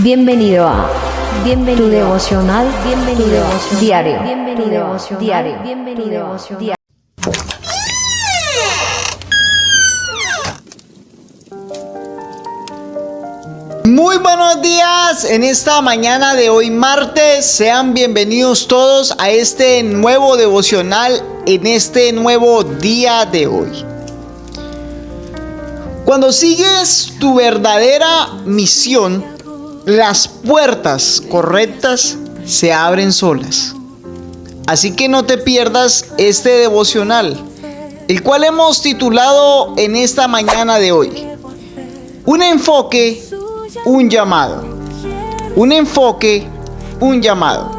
Bienvenido a tu devocional diario. Muy buenos días en esta mañana de hoy martes. Sean bienvenidos todos a este nuevo devocional en este nuevo día de hoy. Cuando sigues tu verdadera misión, las puertas correctas se abren solas. Así que no te pierdas este devocional, el cual hemos titulado en esta mañana de hoy: un enfoque, un llamado. Un enfoque, un llamado.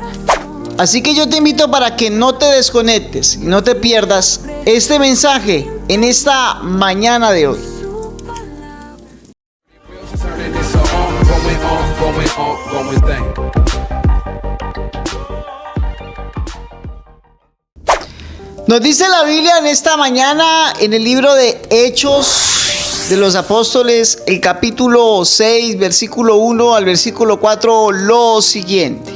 Así que yo te invito para que no te desconectes y no te pierdas este mensaje en esta mañana de hoy. Nos dice la Biblia en esta mañana en el libro de Hechos de los Apóstoles, el capítulo 6, versículo 1 al versículo 4, lo siguiente: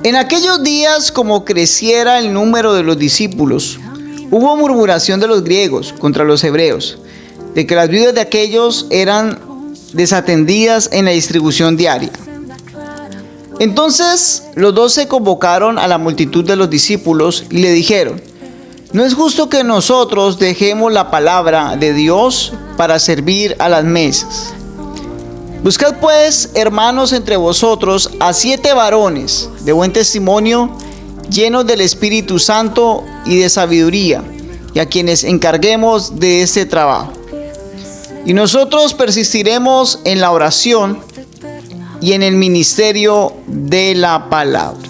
en aquellos días, como creciera el número de los discípulos, hubo murmuración de los griegos contra los hebreos, de que las viudas de aquellos eran desatendidas en la distribución diaria. Entonces los 12 convocaron a la multitud de los discípulos y le dijeron: no es justo que nosotros dejemos la palabra de Dios para servir a las mesas. Buscad pues, hermanos, entre vosotros a 7 varones de buen testimonio, llenos del Espíritu Santo y de sabiduría, y a quienes encarguemos de este trabajo. Y nosotros persistiremos en la oración y en el ministerio de la palabra.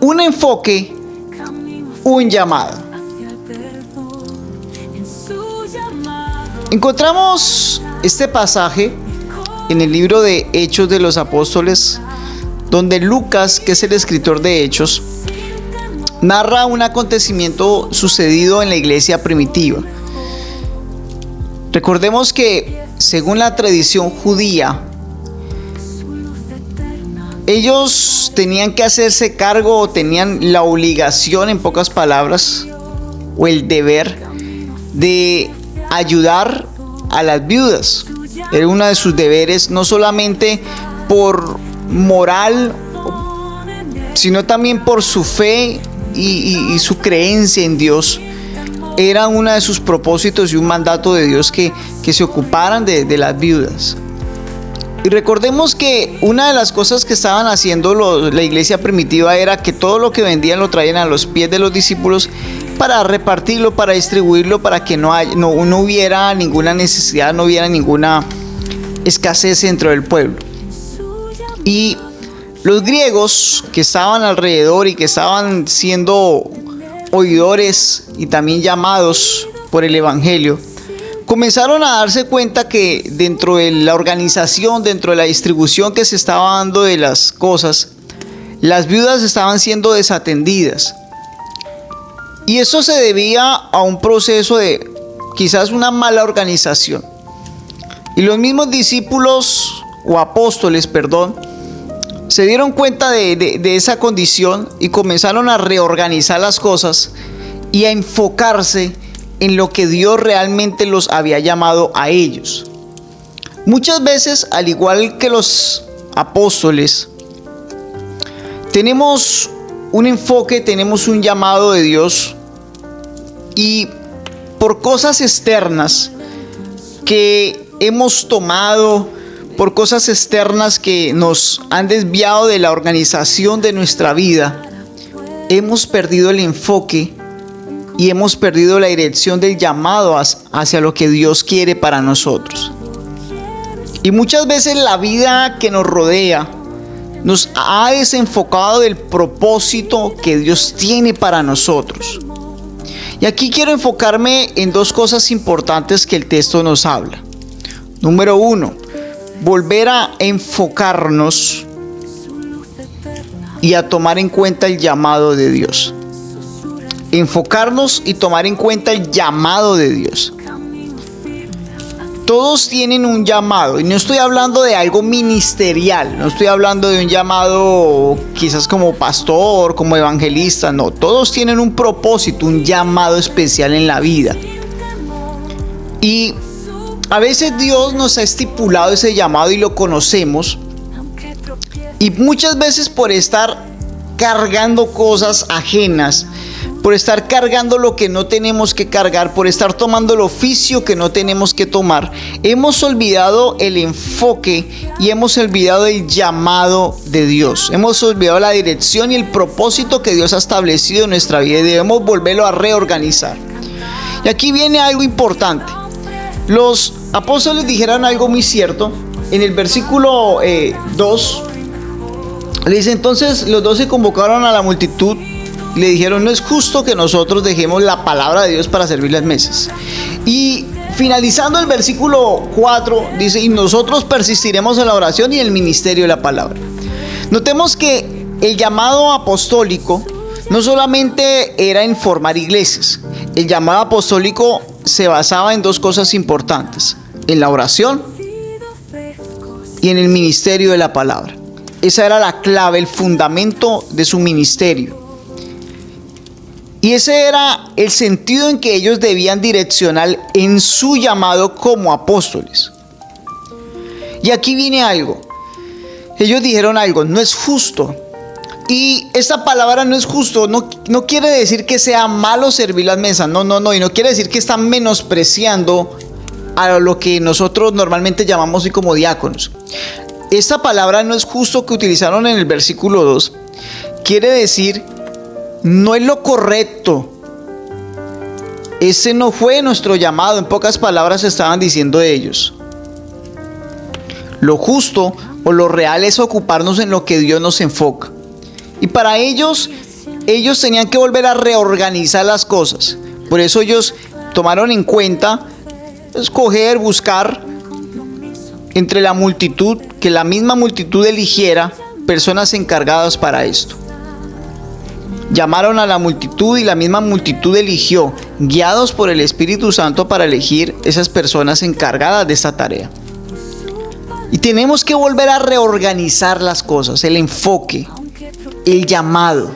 Un enfoque, un llamado. Encontramos este pasaje en el libro de Hechos de los Apóstoles, donde Lucas, que es el escritor de Hechos, narra un acontecimiento sucedido en la iglesia primitiva. Recordemos que, según la tradición judía, ellos tenían que hacerse cargo, o tenían la obligación, en pocas palabras, o el deber de ayudar a las viudas. Era uno de sus deberes, no solamente por moral, sino también por su fe y su creencia en Dios. Era uno de sus propósitos y un mandato de Dios que se ocuparan de las viudas. Y recordemos que una de las cosas que estaban haciendo la iglesia primitiva era que todo lo que vendían lo traían a los pies de los discípulos para repartirlo, para distribuirlo, para que no hubiera ninguna necesidad, no hubiera ninguna escasez dentro del pueblo. Y los griegos que estaban alrededor y que estaban siendo oidores y también llamados por el evangelio, comenzaron a darse cuenta que dentro de la organización, dentro de la distribución que se estaba dando de las cosas, las viudas estaban siendo desatendidas. Y eso se debía a un proceso de quizás una mala organización. Y los mismos discípulos, o apóstoles, se dieron cuenta de esa condición y comenzaron a reorganizar las cosas y a enfocarse en lo que Dios realmente los había llamado a ellos. Muchas veces, al igual que los apóstoles, tenemos un enfoque, tenemos un llamado de Dios, y por cosas externas que hemos tomado, por cosas externas que nos han desviado de la organización de nuestra vida, hemos perdido el enfoque y hemos perdido la dirección del llamado hacia lo que Dios quiere para nosotros. Y muchas veces la vida que nos rodea nos ha desenfocado del propósito que Dios tiene para nosotros. Y aquí quiero enfocarme en 2 cosas importantes que el texto nos habla. Número 1, volver a enfocarnos y a tomar en cuenta el llamado de Dios. Enfocarnos y tomar en cuenta el llamado de Dios. Todos tienen un llamado, y no estoy hablando de algo ministerial, no estoy hablando de un llamado quizás como pastor, como evangelista, no, todos tienen un propósito, un llamado especial en la vida. Y a veces Dios nos ha estipulado ese llamado y lo conocemos, y muchas veces por estar cargando cosas ajenas, por estar cargando lo que no tenemos que cargar, por estar tomando el oficio que no tenemos que tomar, hemos olvidado el enfoque y hemos olvidado el llamado de Dios. Hemos olvidado la dirección y el propósito que Dios ha establecido en nuestra vida y debemos volverlo a reorganizar. Y aquí viene algo importante. Los apóstoles dijeron algo muy cierto. En el versículo 2 le dice: entonces los 12 convocaron a la multitud. Le dijeron: no es justo que nosotros dejemos la palabra de Dios para servir las mesas. Y finalizando el versículo 4 dice: y nosotros persistiremos en la oración y el ministerio de la palabra. Notemos que el llamado apostólico no solamente era en formar iglesias. El llamado apostólico se basaba en dos cosas importantes: en la oración y en el ministerio de la palabra. Esa era la clave, el fundamento de su ministerio. Y ese era el sentido en que ellos debían direccionar en su llamado como apóstoles. Y aquí viene algo. Ellos dijeron algo: no es justo. Y esta palabra no es justo no quiere decir que sea malo servir las mesas. No. Y no quiere decir que están menospreciando a lo que nosotros normalmente llamamos así como diáconos. Esta palabra no es justo que utilizaron en el versículo 2. Quiere decir: no es lo correcto. Ese no fue nuestro llamado. En pocas palabras estaban diciendo ellos. Lo justo o lo real es ocuparnos en lo que Dios nos enfoca. Y para ellos tenían que volver a reorganizar las cosas. Por eso ellos tomaron en cuenta escoger, buscar entre la multitud, que la misma multitud eligiera personas encargadas para esto. Llamaron a la multitud y la misma multitud eligió, guiados por el Espíritu Santo, para elegir esas personas encargadas de esta tarea. Y tenemos que volver a reorganizar las cosas, el enfoque, el llamado.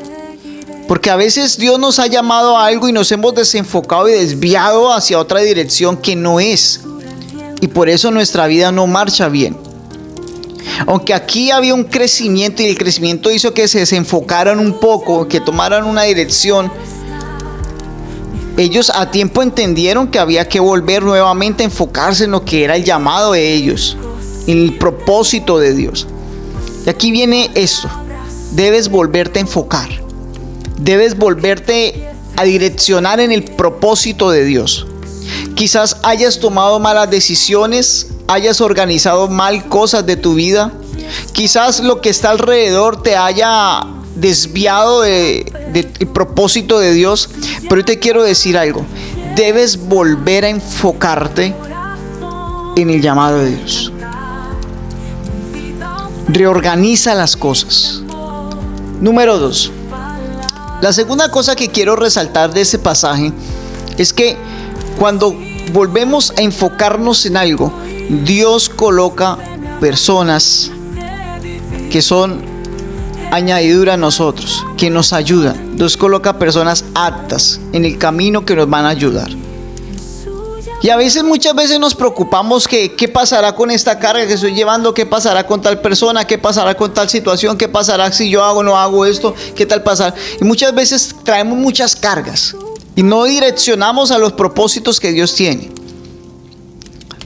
Porque a veces Dios nos ha llamado a algo y nos hemos desenfocado y desviado hacia otra dirección que no es. Y por eso nuestra vida no marcha bien. Aunque aquí había un crecimiento y el crecimiento hizo que se desenfocaran un poco, que tomaran una dirección, ellos a tiempo entendieron que había que volver nuevamente a enfocarse en lo que era el llamado de ellos, en el propósito de Dios. Y aquí viene esto: debes volverte a enfocar, debes volverte a direccionar en el propósito de Dios. Quizás hayas tomado malas decisiones, hayas organizado mal cosas de tu vida. Quizás lo que está alrededor te haya desviado del propósito de Dios. Pero yo te quiero decir algo: debes volver a enfocarte en el llamado de Dios. Reorganiza las cosas. Número 2. La segunda cosa que quiero resaltar de ese pasaje es que cuando volvemos a enfocarnos en algo, Dios coloca personas que son añadidura a nosotros, que nos ayudan. Dios coloca personas aptas en el camino que nos van a ayudar. Y a veces, muchas veces nos preocupamos que qué pasará con esta carga que estoy llevando, qué pasará con tal persona, qué pasará con tal situación, qué pasará si yo hago o no hago esto, qué tal pasar. Y muchas veces traemos muchas cargas y no direccionamos a los propósitos que Dios tiene.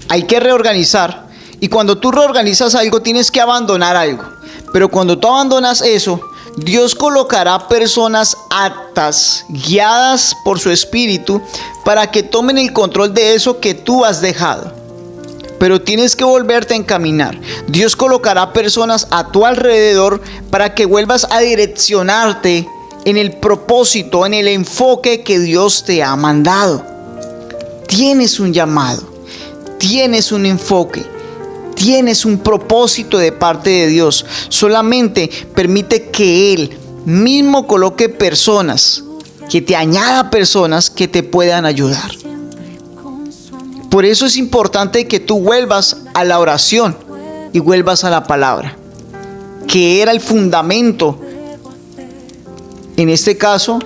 Hay que reorganizar. Y cuando tú reorganizas algo, tienes que abandonar algo. Pero cuando tú abandonas eso, Dios colocará personas aptas, guiadas por su Espíritu, para que tomen el control de eso que tú has dejado. Pero tienes que volverte a encaminar. Dios colocará personas a tu alrededor para que vuelvas a direccionarte en el propósito, en el enfoque que Dios te ha mandado. Tienes un llamado, tienes un enfoque, tienes un propósito de parte de Dios. Solamente permite que Él mismo coloque personas, que te añada personas que te puedan ayudar. Por eso es importante que tú vuelvas a la oración y vuelvas a la palabra, que era el fundamento, en este caso,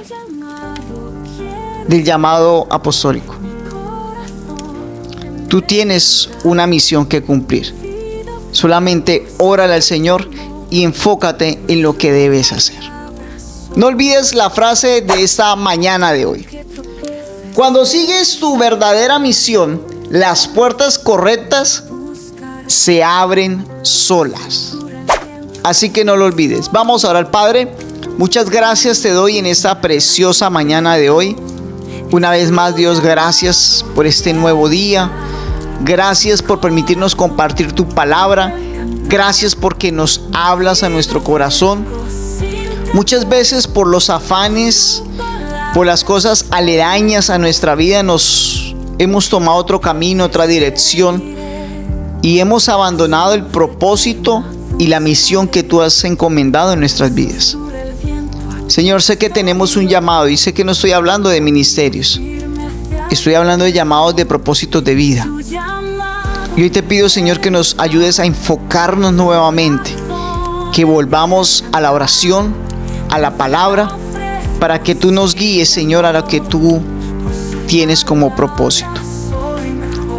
del llamado apostólico. Tú tienes una misión que cumplir. Solamente órale al Señor y enfócate en lo que debes hacer. No olvides la frase de esta mañana de hoy. Cuando sigues tu verdadera misión, las puertas correctas se abren solas. Así que no lo olvides. Vamos a orar. Padre, muchas gracias te doy en esta preciosa mañana de hoy. Una vez más, Dios, gracias por este nuevo día. Gracias por permitirnos compartir tu palabra. Gracias porque nos hablas a nuestro corazón. Muchas veces por los afanes, por las cosas aledañas a nuestra vida, nos hemos tomado otro camino, otra dirección, y hemos abandonado el propósito y la misión que tú has encomendado en nuestras vidas. Señor, sé que tenemos un llamado y sé que no estoy hablando de ministerios. Estoy hablando de llamados de propósitos de vida. Y hoy te pido, Señor, que nos ayudes a enfocarnos nuevamente, que volvamos a la oración, a la palabra, para que tú nos guíes, Señor, a lo que tú tienes como propósito.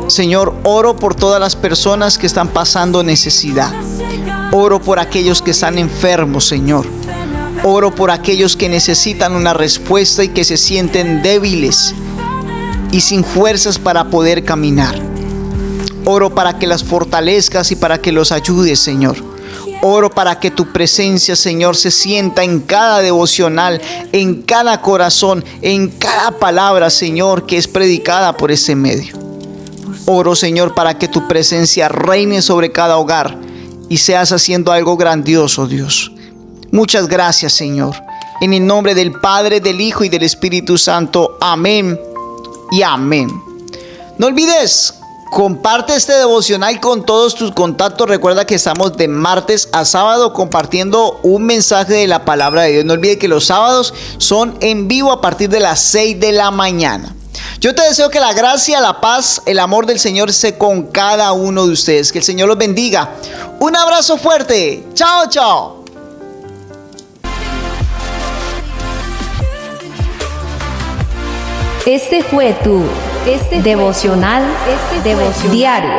Señor, oro por todas las personas que están pasando necesidad. Oro por aquellos que están enfermos, Señor. Oro por aquellos que necesitan una respuesta y que se sienten débiles y sin fuerzas para poder caminar. Oro para que las fortalezcas y para que los ayudes, Señor. Oro para que tu presencia, Señor, se sienta en cada devocional, en cada corazón, en cada palabra, Señor, que es predicada por ese medio. Oro, Señor, para que tu presencia reine sobre cada hogar y seas haciendo algo grandioso, Dios. Muchas gracias, Señor. En el nombre del Padre, del Hijo y del Espíritu Santo. Amén y amén. No olvides, comparte este devocional con todos tus contactos. Recuerda que estamos de martes a sábado compartiendo un mensaje de la palabra de Dios. No olvides que los sábados son en vivo a partir de las 6 de la mañana. Yo te deseo que la gracia, la paz, el amor del Señor esté con cada uno de ustedes. Que el Señor los bendiga. Un abrazo fuerte. Chao, chao. Este fue tu devocional diario.